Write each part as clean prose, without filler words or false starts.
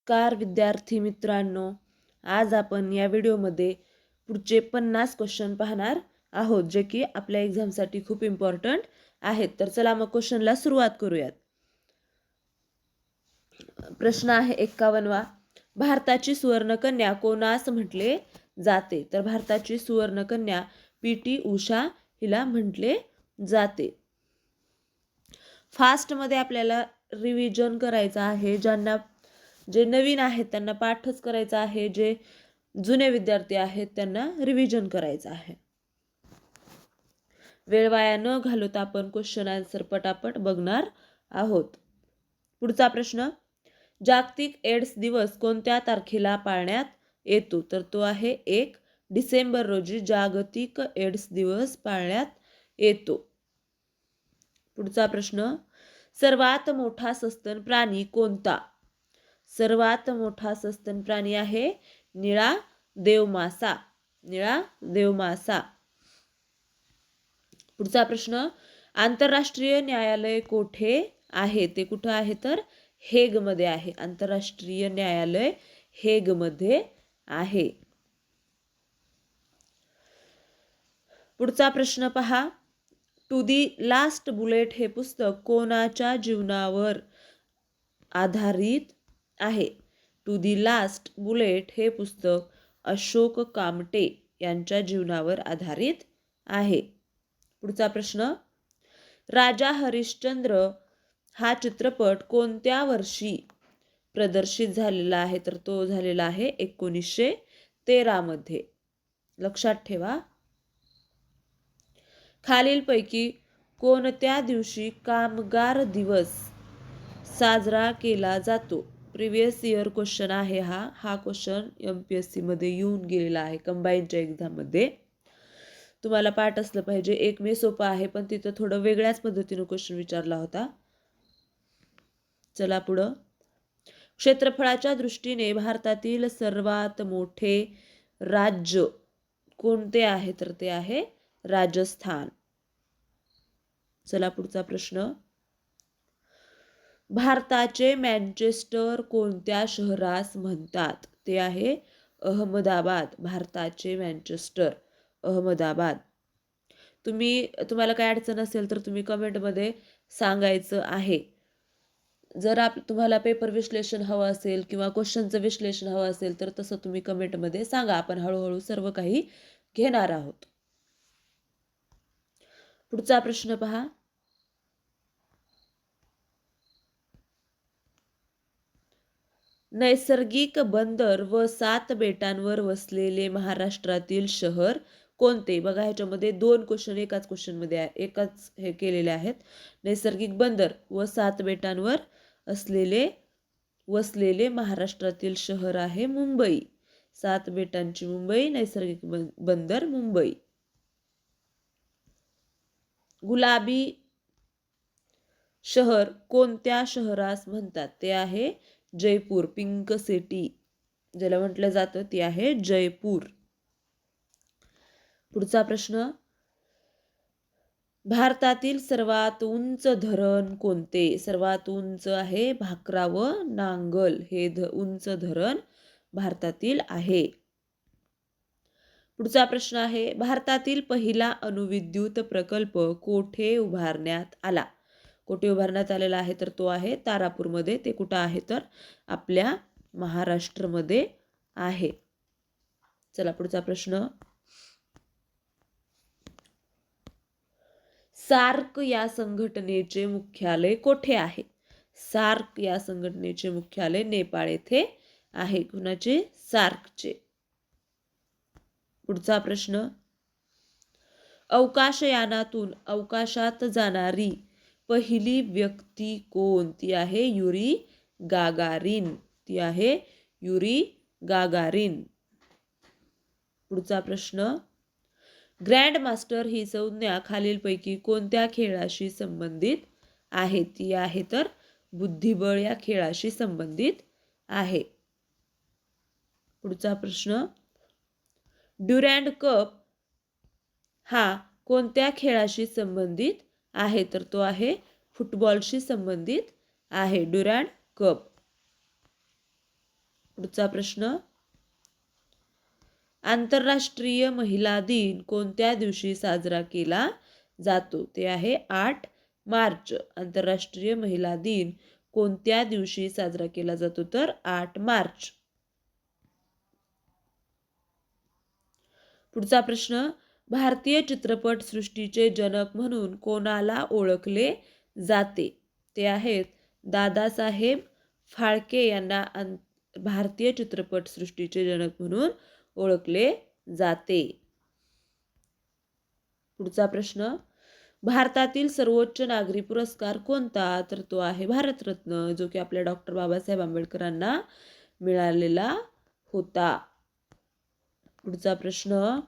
नमस्कार विद्यार्थी मित्रांनो, आज आपण या व्हिडिओमध्ये पुढचे 50 क्वेश्चन पाहणार आहोत, जे की आपल्या एक्झामसाठी खूप इम्पॉर्टंट आहेत. तर चला मग क्वेश्चनला सुरुवात करूयात. प्रश्न आहे 51वा. भारताची सुवर्णकन्या कोणास म्हटले जाते? तर भारताची सुवर्णकन्या पी.टी. उषा हिला म्हटले जाते. फास्टमध्ये आपल्याला रिव्हिजन करायचं आहे. जे नवीन आहेत त्यांना पाठच करायचा आहे, जे जुने विद्यार्थी आहेत त्यांना रिव्हिजन करायचं आहे. वेळ वाया न घालवता आपण क्वेश्चन आन्सर पटापट बघणार आहोत. पुढचा प्रश्न, जागतिक एड्स दिवस कोणत्या तारखेला पाळण्यात येतो? तर तो आहे 1 डिसेंबर रोजी जागतिक एड्स दिवस पाळण्यात येतो. पुढचा प्रश्न, सर्वात मोठा सस्तन प्राणी कोणता? सर्वात मोठा सस्तन प्राणी आहे निळा देवमासा. निळा देवमासा. पुढचा प्रश्न, आंतरराष्ट्रीय न्यायालय कोठे आहे? ते कुठं आहे? तर हेगमध्ये आहे. आंतरराष्ट्रीय न्यायालय हेगमध्ये आहे. पुढचा प्रश्न पहा, टू दी लास्ट बुलेट हे पुस्तक कोणाच्या जीवनावर आधारित आहे? टू दी लास्ट बुलेट हे पुस्तक अशोक कामटे यांच्या जीवनावर आधारित आहे. पुढचा प्रश्न, राजा हरिश्चंद्र हा चित्रपट कोणत्या वर्षी प्रदर्शित झालेला आहे? तर तो झालेला आहे 1913 मध्ये. लक्षात ठेवा. खालीलपैकी कोणत्या दिवशी कामगार दिवस साजरा केला जातो? प्रिव्हियस इयर क्वेश्चन आहे हा क्वेश्चन MPSC मध्ये येऊन गेलेला आहे कंबाईनच्या एक्झाममध्ये. तुम्हाला पाठ असलं पाहिजे. 1 मे सोपा आहे, पण तिथं थोडं वेगळ्याच पद्धतीनं क्वेश्चन विचारला होता. चला पुढं, क्षेत्रफळाच्या दृष्टीने भारतातील सर्वात मोठे राज्य कोणते आहे? तर ते आहे राजस्थान. चला पुढचा प्रश्न, भारताचे मँचेस्टर कोणत्या शहरास म्हणतात? ते आहे अहमदाबाद. भारताचे मँचेस्टर अहमदाबाद. तुम्हाला काय अडचण असेल तर तुम्ही कमेंटमध्ये सांगायचं आहे. जर तुम्हाला पेपर विश्लेषण हवं असेल किंवा क्वेश्चनचं विश्लेषण हवं असेल तर तसं तुम्ही कमेंटमध्ये सांगा. आपण हळूहळू सर्व काही घेणार आहोत. पुढचा प्रश्न पहा, नैसर्गिक बंदर व 7 बेटांवर वसलेले महाराष्ट्रातील शहर कोणते? बघा, ह्याच्यामध्ये 2 क्वेश्चन एकाच क्वेश्चनमध्ये आहे, एकाच हे केलेले आहेत. नैसर्गिक बंदर व 7 बेटांवर वसलेले महाराष्ट्रातील शहर आहे मुंबई. 7 बेटांची मुंबई, नैसर्गिक बंदर मुंबई. गुलाबी शहर कोणत्या शहरास म्हणतात? ते आहे जयपूर. पिंक सिटी ज्याला म्हटलं जातं ती आहे जयपूर. पुढचा प्रश्न, भारतातील सर्वात उंच धरण कोणते? सर्वात उंच आहे भाक्रावं नांगल. हे उंच धरण भारतातील आहे. पुढचा प्रश्न आहे, भारतातील पहिला अणुविद्युत प्रकल्प कोठे उभारण्यात आला? कोठे उभारण्यात आलेला आहे? तर तो आहे तारापूरमध्ये. ते कुठं आहे? तर आपल्या महाराष्ट्रामध्ये आहे. चला पुढचा प्रश्न, सार्क या संघटनेचे मुख्यालय कोठे आहे? सार्क या संघटनेचे मुख्यालय नेपाळ येथे आहे. कुणाचे? सार्कचे. पुढचा प्रश्न, अवकाशयानातून अवकाशात जाणारी पहिली व्यक्ती कोण? ती आहे युरी गागारिन. ती आहे युरी गागारिन. पुढचा प्रश्न, ग्रँड मास्टर ही संज्ञा खालीलपैकी कोणत्या खेळाशी संबंधित आहे? ती आहे तर बुद्धिबळ या खेळाशी संबंधित आहे. पुढचा प्रश्न, ड्युरँड कप हा कोणत्या खेळाशी संबंधित आहे? तर तो आहे फुटबॉलशी संबंधित आहे ड्युरँड कप. पुढचा प्रश्न, आंतरराष्ट्रीय महिला दिन कोणत्या दिवशी साजरा केला जातो? ते आहे 8 मार्च. आंतरराष्ट्रीय महिला दिन कोणत्या दिवशी साजरा केला जातो? तर 8 मार्च. पुढचा प्रश्न, भारतीय चित्रपट सृष्टीचे जनक म्हणून कोणाला ओळखले जाते? ते आहेत दादासाहेब फाळके यांना भारतीय चित्रपट सृष्टीचे जनक म्हणून ओळखले जाते. पुढचा प्रश्न, भारतातील सर्वोच्च नागरी पुरस्कार कोणता? तर तो आहे भारतरत्न, जो की आपल्या डॉक्टर बाबासाहेब आंबेडकरांना मिळालेला होता. पुढचा प्रश्न,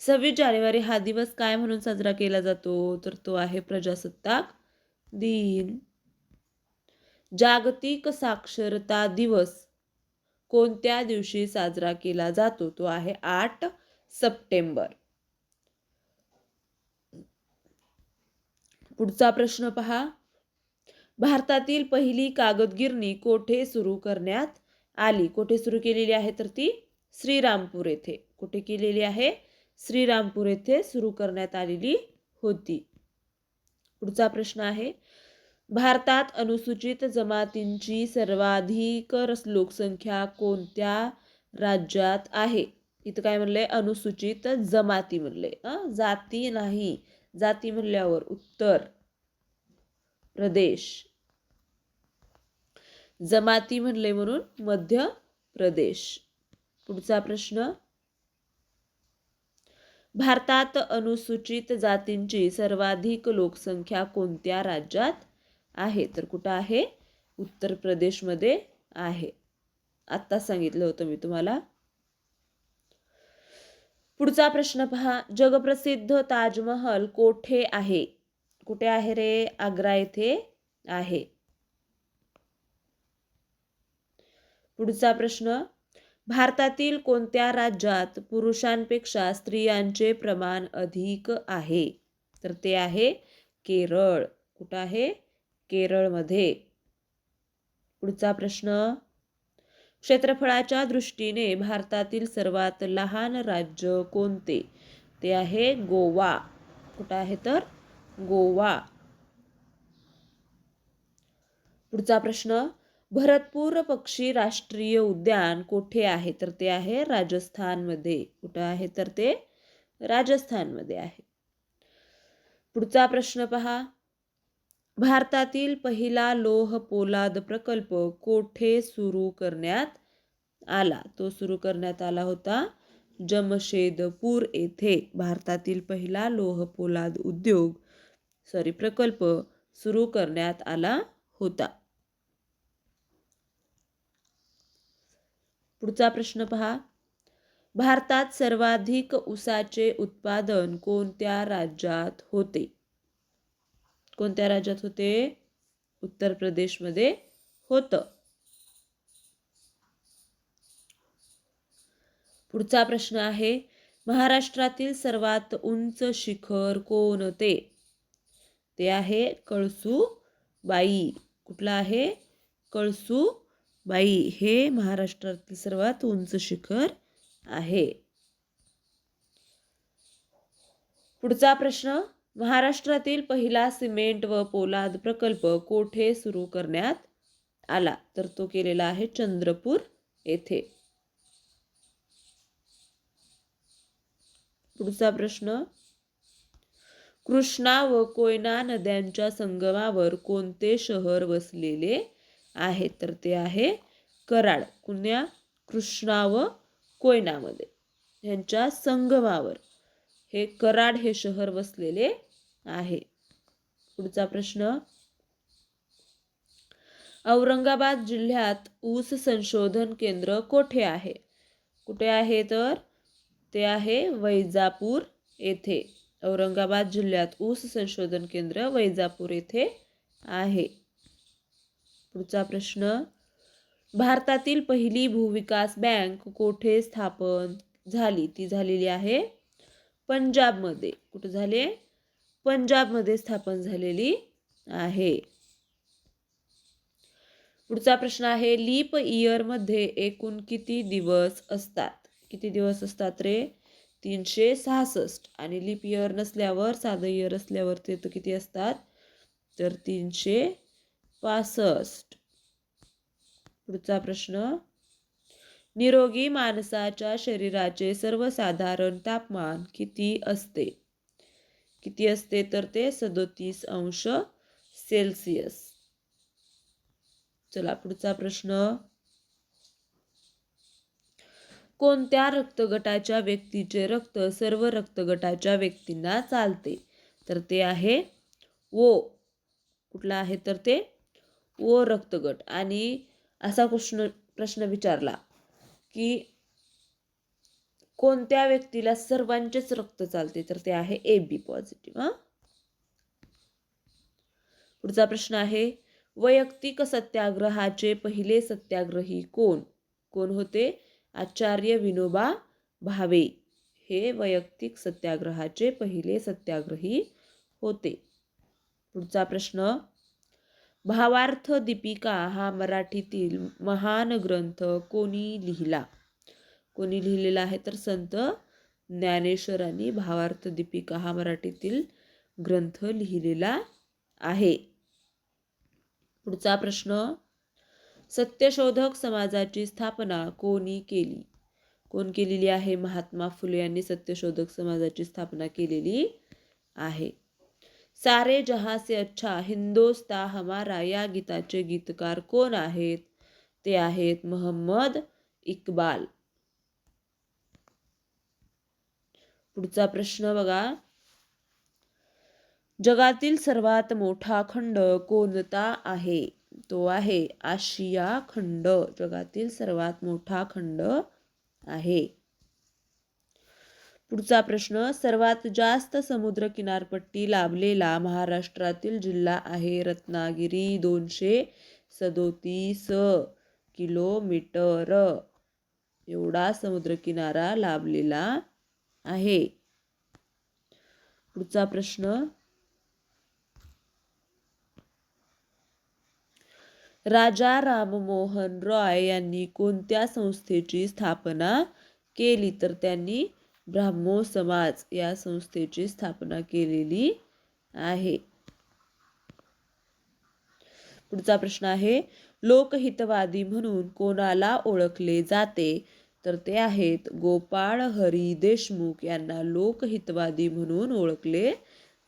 26 जानेवारी हा दिवस काय म्हणून साजरा केला जातो? तर तो आहे प्रजासत्ताक दिन. जागतिक साक्षरता दिवस कोणत्या दिवशी साजरा केला जातो? तो आहे 8 सप्टेंबर. पुढचा प्रश्न पहा, भारतातील पहिली कागदगिरणी कोठे सुरू करण्यात आली? कोठे सुरू केलेली आहे? तर ती श्रीरामपूर येथे. कुठे केलेली आहे? श्रीरामपूर येथे सुरू करण्यात आलेली होती. पुढचा प्रश्न आहे, भारतात अनुसूचित जमातींची सर्वाधिक लोकसंख्या कोणत्या राज्यात आहे? इथं काय म्हणलंय? अनुसूचित जमाती म्हणले, जाती नाही. जाती म्हणल्यावर उत्तर प्रदेश. जमाती म्हणले म्हणून मध्य प्रदेश. पुढचा प्रश्न, भारतात अनुसूचित जातींची सर्वाधिक लोकसंख्या कोणत्या राज्यात आहे? तर कुठं आहे? उत्तर प्रदेशमध्ये आहे. आत्ता सांगितलं होतं मी तुम्हाला. पुढचा प्रश्न पहा, जगप्रसिद्ध ताजमहल कोठे आहे? कुठे आहे रे? आग्रा येथे आहे. पुढचा प्रश्न, भारतातील कोणत्या राज्यात पुरुषांपेक्षा स्त्रियांचे प्रमाण अधिक आहे? तर ते आहे केरळ. कुठं आहे? केरळमध्ये. पुढचा प्रश्न, क्षेत्रफळाच्या दृष्टीने भारतातील सर्वात लहान राज्य कोणते? ते आहे गोवा. कुठं आहे? तर गोवा. पुढचा प्रश्न, भरतपूर पक्षी राष्ट्रीय उद्यान कोठे आहे? तर ते आहे राजस्थानमध्ये. कुठं आहे? तर ते राजस्थानमध्ये आहे. पुढचा प्रश्न पहा, भारतातील पहिला लोह पोलाद प्रकल्प कोठे सुरू करण्यात आला? तो सुरू करण्यात आला होता जमशेदपूर येथे. भारतातील पहिला लोह पोलाद प्रकल्प सुरू करण्यात आला होता. पुढचा प्रश्न पहा, भारतात सर्वाधिक ऊसाचे उत्पादन कोणत्या राज्यात होते? कोणत्या राज्यात होते? उत्तर प्रदेशमध्ये होतं. पुढचा प्रश्न आहे, महाराष्ट्रातील सर्वात उंच शिखर कोणते? ते आहे कळसूबाई. कुठलं आहे? कळसूबाई हे महाराष्ट्रातील सर्वात उंच शिखर आहे. पुढचा प्रश्न, महाराष्ट्रातील पहिला सिमेंट व पोलाद प्रकल्प कोठे सुरू करण्यात आला? तर तो केलेला आहे चंद्रपूर येथे. पुढचा प्रश्न, कृष्णा व कोयना नद्यांच्या संगमावर कोणते शहर वसलेले आहे? तर ते आहे कराड. कुण्या? कृष्णा व कोयनामध्ये यांच्या संगमावर हे कराड हे शहर वसलेले आहे. पुढचा प्रश्न, औरंगाबाद जिल्ह्यात ऊस संशोधन केंद्र कोठे आहे? कुठे आहे? तर ते आहे वैजापूर येथे. औरंगाबाद जिल्ह्यात ऊस संशोधन केंद्र वैजापूर येथे आहे. पुढचा प्रश्न, भारतातील पहिली भूविकास बँक कोठे स्थापन झाली? ती झालेली आहे पंजाबमध्ये. कुठे झाली? पंजाबमध्ये स्थापन झालेली आहे. पुढचा प्रश्न आहे, लीप इयरमध्ये एकूण किती दिवस असतात? किती दिवस असतात रे? 366. आणि लीप इयर नसल्यावर, साधं इयर असल्यावर ते तर किती असतात? तर 365. पुढचा प्रश्न, निरोगी माणसाच्या शरीराचे सर्वसाधारण तापमान किती असते? किती असते? तर ते 37°C. चला पुढचा प्रश्न, कोणत्या रक्तगटाच्या व्यक्तीचे रक्त सर्व रक्तगटाच्या व्यक्तींना चालते? तर ते आहे ओ. कुठला आहे तर ते ओ रक्तगट. आणि असा प्रश्न विचारला की कोणत्या व्यक्तीला सर्वांचेच रक्त चालते? तर ते आहे AB पॉझिटिव्ह. पुढचा प्रश्न आहे, वैयक्तिक सत्याग्रहाचे पहिले सत्याग्रही कोण? कोण होते? आचार्य विनोबा भावे हे वैयक्तिक सत्याग्रहाचे पहिले सत्याग्रही होते. पुढचा प्रश्न, भावार्थ दीपिका हा मराठीतील महान ग्रंथ कोणी लिहिला? कोणी लिहिलेला आहे? तर संत ज्ञानेश्वरांनी भावार्थ दीपिका हा मराठीतील ग्रंथ लिहिलेला आहे. पुढचा प्रश्न, सत्यशोधक समाजाची स्थापना कोणी केली? कोण केलेली आहे? महात्मा फुले यांनी सत्यशोधक समाजाची स्थापना केलेली आहे. सारे जहां से अच्छा हिंदोस्तां हमारा या गीताचे गीतकार कोण आहेत? ते आहेत मोहम्मद इक्बाल. पुढचा प्रश्न बघा, जगातील सर्वात मोठा खंड कोणता आहे? तो आहे आशिया खंड. जगातील सर्वात मोठा खंड आहे. पुढचा प्रश्न, सर्वात जास्त समुद्र किनारपट्टी लाभलेला महाराष्ट्रातील जिल्हा आहे रत्नागिरी, 237 किलोमीटर एवढा समुद्रकिनारा लाभलेला आहे. पुढचा प्रश्न, राजा राममोहन रॉय यांनी कोणत्या संस्थेची स्थापना केली? तर त्यांनी ब्राह्मो समाज या संस्थेची स्थापना केलेली आहे. पुढचा प्रश्न आहे, लोकहितवादी म्हणून कोणाला ओळखले जाते? तर ते आहेत गोपाळ हरी देशमुख यांना लोकहितवादी म्हणून ओळखले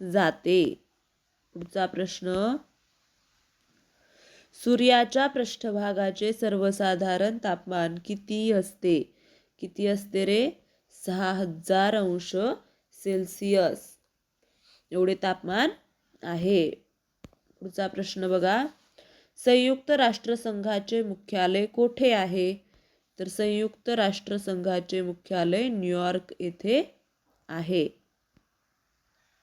जाते. पुढचा प्रश्न, सूर्याच्या पृष्ठभागाचे सर्वसाधारण तापमान किती असते? किती असते रे? 6000°C एवढे तापमान आहे. पुढचा प्रश्न बघा, संयुक्त राष्ट्रसंघाचे मुख्यालय कोठे आहे? तर संयुक्त राष्ट्रसंघाचे मुख्यालय न्यूयॉर्क येथे आहे.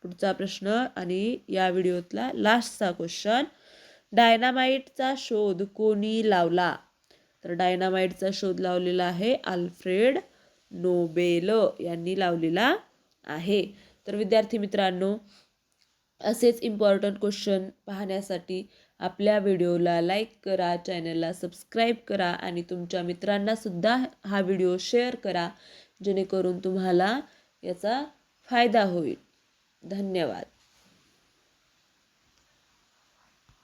पुढचा प्रश्न आणि या व्हिडिओतला लास्टचा क्वेश्चन, डायनामाइटचा शोध कोणी लावला? तर डायनामाइटचा शोध लावलेला आहे अल्फ्रेड नोबेल यांनी लावलेला आहे. तर विद्यार्थी मित्रांनो, असेच इम्पॉर्टंट क्वेश्चन पाहण्यासाठी आपल्या व्हिडिओला लाईक करा, चॅनलला सबस्क्राईब करा आणि तुमच्या मित्रांना सुद्धा हा व्हिडिओ शेअर करा, जेणेकरून तुम्हाला याचा फायदा होईल. धन्यवाद.